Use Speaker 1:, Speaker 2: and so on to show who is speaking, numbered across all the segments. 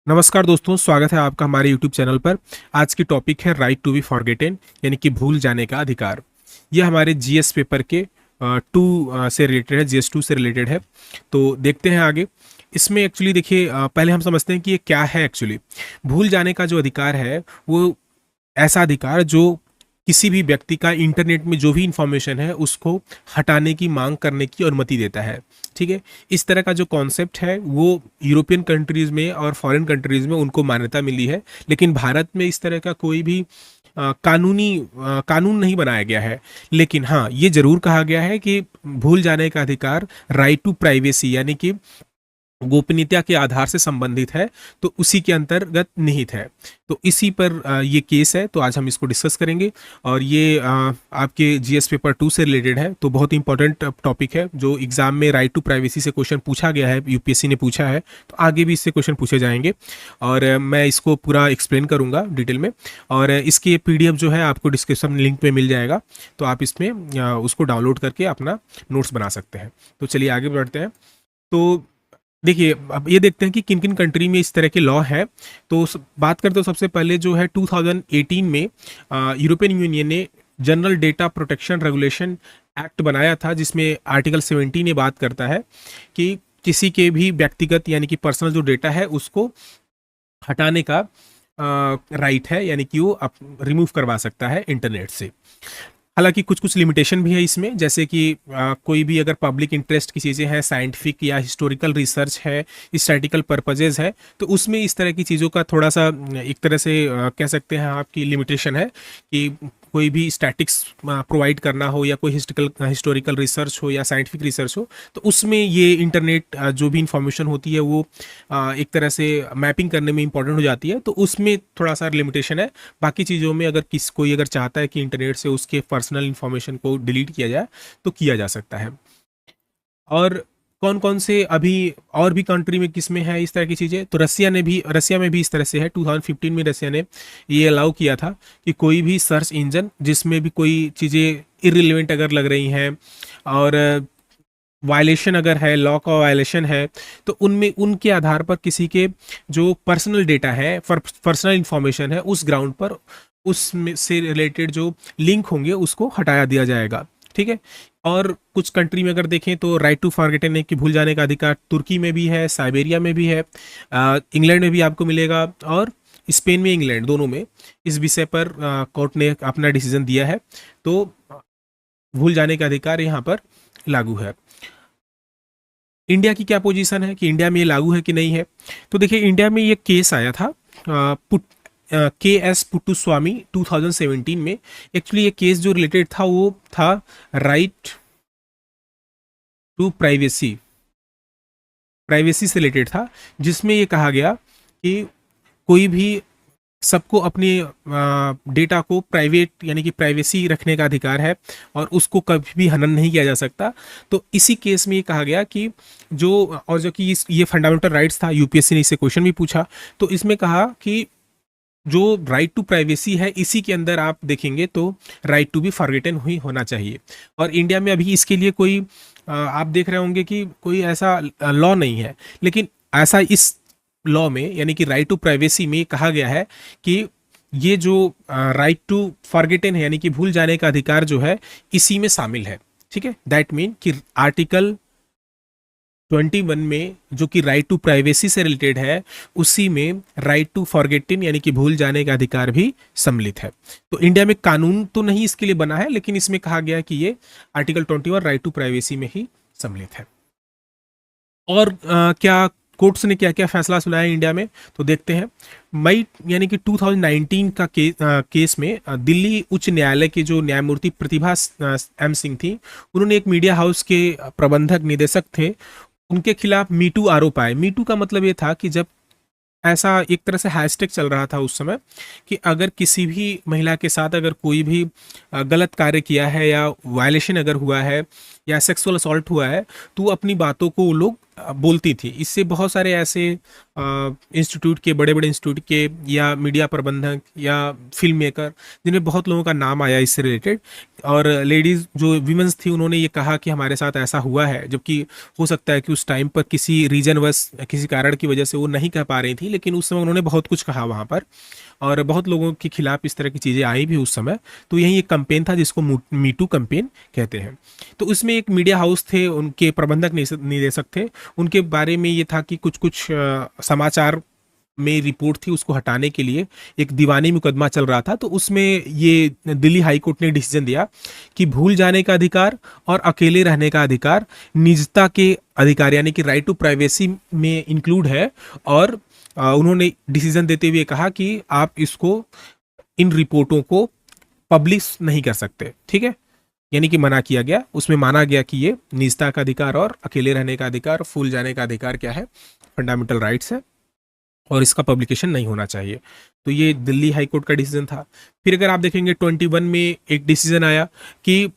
Speaker 1: नमस्कार दोस्तों, स्वागत है आपका हमारे यूट्यूब चैनल पर। आज की टॉपिक है राइट टू बी फॉरगेटन, यानी कि भूल जाने का अधिकार। यह हमारे जीएस पेपर के टू से रिलेटेड है, जीएस 2 से रिलेटेड है। तो देखते हैं आगे। इसमें एक्चुअली देखिए, पहले हम समझते हैं कि ये क्या है एक्चुअली। भूल जाने का जो अधिकार है वो ऐसा अधिकार जो किसी भी व्यक्ति का इंटरनेट में जो भी इंफॉर्मेशन है उसको हटाने की मांग करने की अनुमति देता है। ठीक है। इस तरह का जो कॉन्सेप्ट है वो यूरोपियन कंट्रीज में और फॉरेन कंट्रीज में उनको मान्यता मिली है, लेकिन भारत में इस तरह का कोई भी कानून नहीं बनाया गया है। लेकिन हाँ, ये जरूर कहा गया है कि भूल जाने का अधिकार राइट टू प्राइवेसी यानी कि गोपनीयता के आधार से संबंधित है, तो उसी के अंतर्गत निहित है। तो इसी पर ये केस है, तो आज हम इसको डिस्कस करेंगे। और ये आपके जीएस पेपर 2 से रिलेटेड है, तो बहुत इंपॉर्टेंट टॉपिक है जो एग्जाम में राइट टू प्राइवेसी से क्वेश्चन पूछा गया है, यूपीएससी ने पूछा है, तो आगे भी इससे क्वेश्चन पूछे जाएंगे। और मैं इसको पूरा एक्सप्लेन करूंगा डिटेल में। और इसकी पीडीएफ जो है आपको डिस्क्रिप्शन लिंक में मिल जाएगा, तो आप इसमें उसको डाउनलोड करके अपना नोट्स बना सकते हैं। तो चलिए आगे बढ़ते हैं। तो देखिए, अब ये देखते हैं कि किन किन कंट्री में इस तरह के लॉ है। तो बात करते हो सबसे पहले जो है 2018 में यूरोपियन यूनियन ने general data protection regulation act बनाया था, जिसमें आर्टिकल 17 ये बात करता है कि किसी के भी व्यक्तिगत यानी कि पर्सनल जो डेटा है उसको हटाने का राइट है, यानी कि वो रिमूव करवा सकता है इंटरनेट से। हालांकि कुछ कुछ लिमिटेशन भी है इसमें, जैसे कि कोई भी अगर पब्लिक इंटरेस्ट की चीज़ें हैं, साइंटिफिक या हिस्टोरिकल रिसर्च है, स्टैटिकल पर्पजेज है, तो उसमें इस तरह की चीज़ों का थोड़ा सा एक तरह से कह सकते हैं आपकी लिमिटेशन है कि कोई भी स्टैटिक्स प्रोवाइड करना हो या कोई हिस्टोरिकल रिसर्च हो या साइंटिफिक रिसर्च हो, तो उसमें ये इंटरनेट जो भी इंफॉर्मेशन होती है वो एक तरह से मैपिंग करने में इंपॉर्टेंट हो जाती है, तो उसमें थोड़ा सा लिमिटेशन है। बाकी चीज़ों में अगर कोई अगर चाहता है कि इंटरनेट से उसके पर्सनल इंफॉर्मेशन को डिलीट किया जाए तो किया जा सकता है। और कौन कौन से अभी और भी कंट्री में किस में है इस तरह की चीज़ें, तो रसिया में भी इस तरह से है। 2015 में रसिया ने ये अलाउ किया था कि कोई भी सर्च इंजन जिसमें भी कोई चीज़ें इरिलेवेंट अगर लग रही हैं और वायलेशन अगर है, लॉ का वायलेशन है, तो उनमें उनके आधार पर किसी के जो पर्सनल डेटा है, पर्सनल इंफॉर्मेशन है, उस ग्राउंड पर उसमें से रिलेटेड जो लिंक होंगे उसको हटाया दिया जाएगा। ठीक है। और कुछ कंट्री में अगर देखें तो राइट टू फॉरगेटन कि भूल जाने का अधिकार तुर्की में भी है, साइबेरिया में भी है, इंग्लैंड में भी आपको मिलेगा, और स्पेन में, इंग्लैंड दोनों में इस विषय पर कोर्ट ने अपना डिसीजन दिया है। तो भूल जाने का अधिकार यहाँ पर लागू है। इंडिया की क्या पोजीशन है कि इंडिया में ये लागू है कि नहीं है, तो देखिए इंडिया में ये केस आया था के एस पुट्टुस्वामी 2017 में। एक्चुअली ये केस जो रिलेटेड था वो था राइट टू प्राइवेसी, प्राइवेसी से रिलेटेड था, जिसमें ये कहा गया कि कोई भी सबको अपने डेटा को प्राइवेट यानी कि प्राइवेसी रखने का अधिकार है और उसको कभी भी हनन नहीं किया जा सकता। तो इसी केस में ये कहा गया कि जो कि ये फंडामेंटल राइट्स था, यूपीएससी ने इससे क्वेश्चन भी पूछा, तो इसमें कहा कि जो राइट टू प्राइवेसी है इसी के अंदर आप देखेंगे तो राइट टू बी फॉरगेटन हुई होना चाहिए। और इंडिया में अभी इसके लिए कोई आप देख रहे होंगे कि कोई ऐसा लॉ नहीं है, लेकिन ऐसा इस लॉ में यानी कि राइट टू प्राइवेसी में कहा गया है कि ये जो राइट टू फॉरगेटन है यानी कि भूल जाने का अधिकार जो है इसी में शामिल है। ठीक है। दैट मीन कि आर्टिकल 21 में जो कि राइट टू प्राइवेसी से रिलेटेड है, उसी में राइट टू फॉरगेटिंग यानी कि भूल जाने का अधिकार भी सम्मिलित है। तो इंडिया में कानून तो नहीं इसके लिए बना है, लेकिन इसमें कहा गया है कि ये आर्टिकल 21 राइट टू प्राइवेसी में ही सम्मिलित है। और क्या कोर्ट्स ने क्या क्या फैसला सुनाया इंडिया में, तो देखते हैं। मई यानी कि 2019 का केस में दिल्ली उच्च न्यायालय के जो न्यायमूर्ति प्रतिभा एम सिंह थी, उन्होंने एक मीडिया हाउस के प्रबंधक निदेशक थे, उनके खिलाफ मीटू आरोप आए। मीटू का मतलब ये था कि जब ऐसा एक तरह से हैशटैग चल रहा था उस समय कि अगर किसी भी महिला के साथ अगर कोई भी गलत कार्य किया है या वायलेशन अगर हुआ है या सेक्सुअल असॉल्ट हुआ है, तो वो अपनी बातों को वो लोग बोलती थी। इससे बहुत सारे ऐसे इंस्टीट्यूट के, बड़े बड़े इंस्टीट्यूट के या मीडिया प्रबंधक या फिल्म मेकर, जिनमें बहुत लोगों का नाम आया इससे रिलेटेड, और लेडीज़ जो वीमेंस थी उन्होंने ये कहा कि हमारे साथ ऐसा हुआ है, जबकि हो सकता है कि उस टाइम पर किसी रीजन वश, किसी कारण की वजह से वो नहीं कह पा रही थी, लेकिन उस समय उन्होंने बहुत कुछ कहा वहाँ पर, और बहुत लोगों के खिलाफ इस तरह की चीज़ें आई भी उस समय। तो यही एक कैंपेन था जिसको मीटू कैंपेन कहते हैं। तो उसमें एक मीडिया हाउस थे, उनके प्रबंधक निदेशक थे, उनके बारे में ये था कि कुछ कुछ समाचार में रिपोर्ट थी, उसको हटाने के लिए एक दीवानी मुकदमा चल रहा था। तो उसमें ये दिल्ली हाई कोर्ट ने डिसीजन दिया कि भूल जाने का अधिकार और अकेले रहने का अधिकार निजता के अधिकार यानी कि राइट टू प्राइवेसी में इंक्लूड है, और उन्होंने डिसीजन देते हुए कहा कि आप इसको, इन रिपोर्टों को पब्लिश नहीं कर सकते, ठीक है, यानी कि मना किया गया। उसमें माना गया कि ये निजता का अधिकार और अकेले रहने का अधिकार, भूल जाने का अधिकार क्या है, फंडामेंटल राइट्स है, और इसका पब्लिकेशन नहीं होना चाहिए। तो ये दिल्ली हाई कोर्ट का डिसीजन था। फिर अगर आप देखेंगे 21 में एक डिसीजन आया कि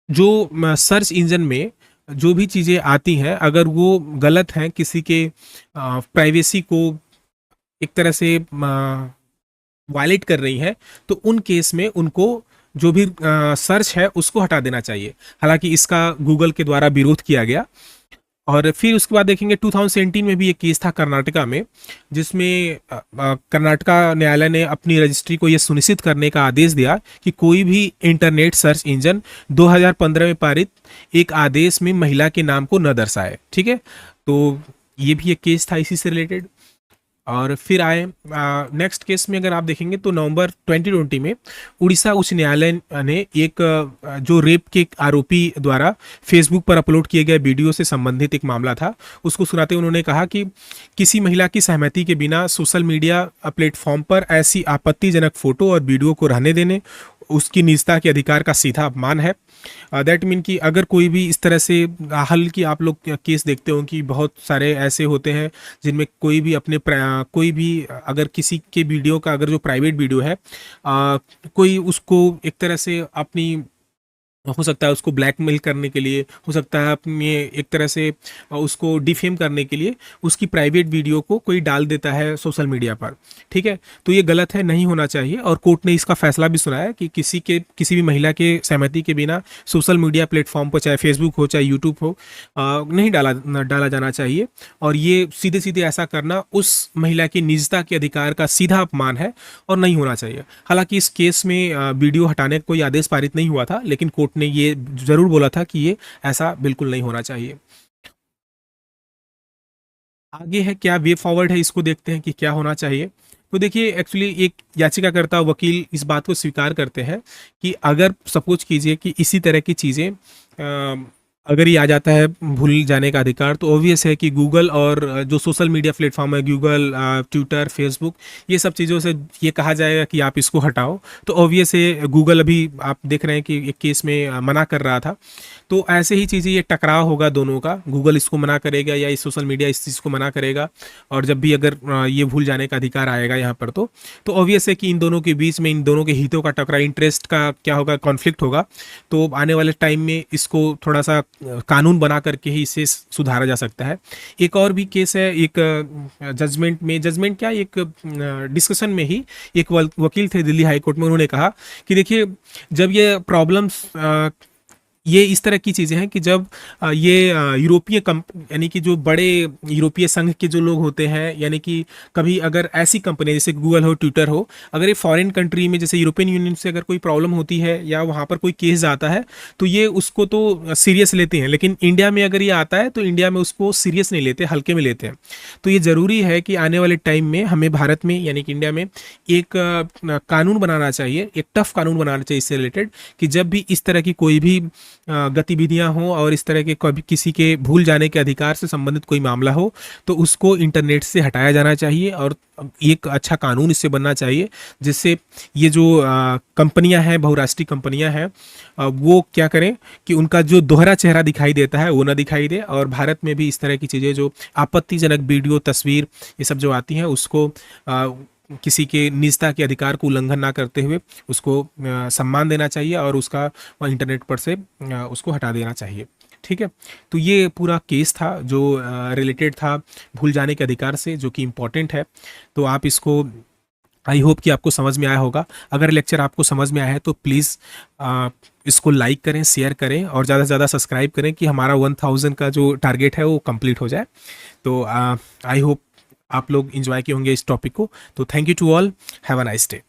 Speaker 1: जो सर्च इंजन में जो भी चीज़ें आती हैं, अगर वो गलत हैं, किसी के प्राइवेसी को एक तरह से वायलेट कर रही हैं, तो उन केस में उनको जो भी सर्च है उसको हटा देना चाहिए। हालांकि इसका गूगल के द्वारा विरोध किया गया। और फिर उसके बाद देखेंगे 2017 में भी एक केस था कर्नाटका में, जिसमें कर्नाटका न्यायालय ने अपनी रजिस्ट्री को यह सुनिश्चित करने का आदेश दिया कि कोई भी इंटरनेट सर्च इंजन 2015 में पारित एक आदेश में महिला के नाम को न दर्शाए, ठीक है। तो ये भी एक केस था इसी से रिलेटेड। और फिर आए नेक्स्ट केस में, अगर आप देखेंगे तो नवंबर 2020 में उड़ीसा उच्च न्यायालय ने एक जो रेप के आरोपी द्वारा फेसबुक पर अपलोड किए गए वीडियो से संबंधित एक मामला था, उसको सुनाते उन्होंने कहा कि किसी महिला की सहमति के बिना सोशल मीडिया प्लेटफॉर्म पर ऐसी आपत्तिजनक फोटो और वीडियो को रहने देने उसकी निजता के अधिकार का सीधा अपमान है। दैट मीन कि अगर कोई भी इस तरह से, हल की आप लोग केस देखते हो कि बहुत सारे ऐसे होते हैं जिनमें कोई भी अपने कोई भी अगर किसी के वीडियो का, अगर जो प्राइवेट वीडियो है, कोई उसको एक तरह से अपनी, हो सकता है उसको ब्लैकमेल करने के लिए, हो सकता है अपने एक तरह से उसको डिफेम करने के लिए उसकी प्राइवेट वीडियो को कोई डाल देता है सोशल मीडिया पर, ठीक है। तो ये गलत है, नहीं होना चाहिए। और कोर्ट ने इसका फैसला भी सुनाया कि किसी भी महिला के सहमति के बिना सोशल मीडिया प्लेटफॉर्म पर, चाहे फेसबुक हो चाहे यूट्यूब हो, नहीं डाला जाना चाहिए। और ये सीधे सीधे ऐसा करना उस महिला की निजता के अधिकार का सीधा अपमान है और नहीं होना चाहिए। हालांकि इस केस में वीडियो हटाने का कोई आदेश पारित नहीं हुआ था, लेकिन कोर्ट ने ये जरूर बोला था कि ये ऐसा बिल्कुल नहीं होना चाहिए। आगे है क्या वे फॉरवर्ड है, इसको देखते हैं कि क्या होना चाहिए। तो देखिए, एक्चुअली एक याचिकाकर्ता वकील इस बात को स्वीकार करते हैं कि अगर सपोज कीजिए कि इसी तरह की चीज़ें अगर ये आ जाता है भूल जाने का अधिकार, तो ऑब्वियस है कि गूगल और जो सोशल मीडिया प्लेटफॉर्म है, गूगल, ट्विटर, फेसबुक, ये सब चीज़ों से ये कहा जाएगा कि आप इसको हटाओ। तो ऑब्वियस है गूगल, अभी आप देख रहे हैं कि एक केस में मना कर रहा था। तो ऐसे ही चीज़ें, ये टकराव होगा दोनों का, गूगल इसको मना करेगा या इस सोशल मीडिया इस चीज़ को मना करेगा। और जब भी अगर ये भूल जाने का अधिकार आएगा यहाँ पर, तो ऑब्वियस है कि इन दोनों के बीच में, इन दोनों के हितों का टकराव, इंटरेस्ट का क्या होगा, कॉन्फ्लिक्ट होगा। तो आने वाले टाइम में इसको थोड़ा सा कानून बना करके ही इसे सुधारा जा सकता है। एक और भी केस है, एक जजमेंट क्या, एक डिस्कशन में ही एक वकील थे दिल्ली हाई कोर्ट में, उन्होंने कहा कि देखिए, जब ये प्रॉब्लम्स, ये इस तरह की चीज़ें हैं कि जब ये यूरोपीय यानी कि जो बड़े यूरोपीय संघ के जो लोग होते हैं, यानी कि कभी अगर ऐसी कंपनी जैसे गूगल हो, ट्विटर हो, अगर ये फॉरेन कंट्री में जैसे यूरोपियन यूनियन से अगर कोई प्रॉब्लम होती है या वहाँ पर कोई केस आता है, तो ये उसको तो सीरियस लेते हैं। लेकिन इंडिया में अगर ये आता है तो इंडिया में उसको सीरियस नहीं लेते, हल्के में लेते हैं। तो ये ज़रूरी है कि आने वाले टाइम में हमें भारत में, यानी कि इंडिया में, एक कानून बनाना चाहिए, एक टफ कानून बनाना चाहिए इससे रिलेटेड, कि जब भी इस तरह की कोई भी गतिविधियां हो और इस तरह के कभी किसी के भूल जाने के अधिकार से संबंधित कोई मामला हो, तो उसको इंटरनेट से हटाया जाना चाहिए। और एक अच्छा कानून इससे बनना चाहिए जिससे ये जो कंपनियां हैं, बहुराष्ट्रीय कंपनियां हैं, वो क्या करें कि उनका जो दोहरा चेहरा दिखाई देता है वो ना दिखाई दे। और भारत में भी इस तरह की चीज़ें, जो आपत्तिजनक वीडियो, तस्वीर, ये सब जो आती हैं, उसको किसी के निजता के अधिकार को उल्लंघन ना करते हुए उसको सम्मान देना चाहिए और उसका वह इंटरनेट पर से उसको हटा देना चाहिए। ठीक है, तो ये पूरा केस था जो रिलेटेड था भूल जाने के अधिकार से, जो कि इम्पोर्टेंट है। तो आप इसको, आई होप कि आपको समझ में आया होगा। अगर लेक्चर आपको समझ में आया है तो प्लीज़ इसको लाइक करें, शेयर करें और ज़्यादा से ज़्यादा सब्सक्राइब करें कि हमारा 1000 का जो टारगेट है वो कंप्लीट हो जाए। तो आई होप आप लोग इंजॉय किए होंगे इस टॉपिक को। तो thank you to all, have a nice day.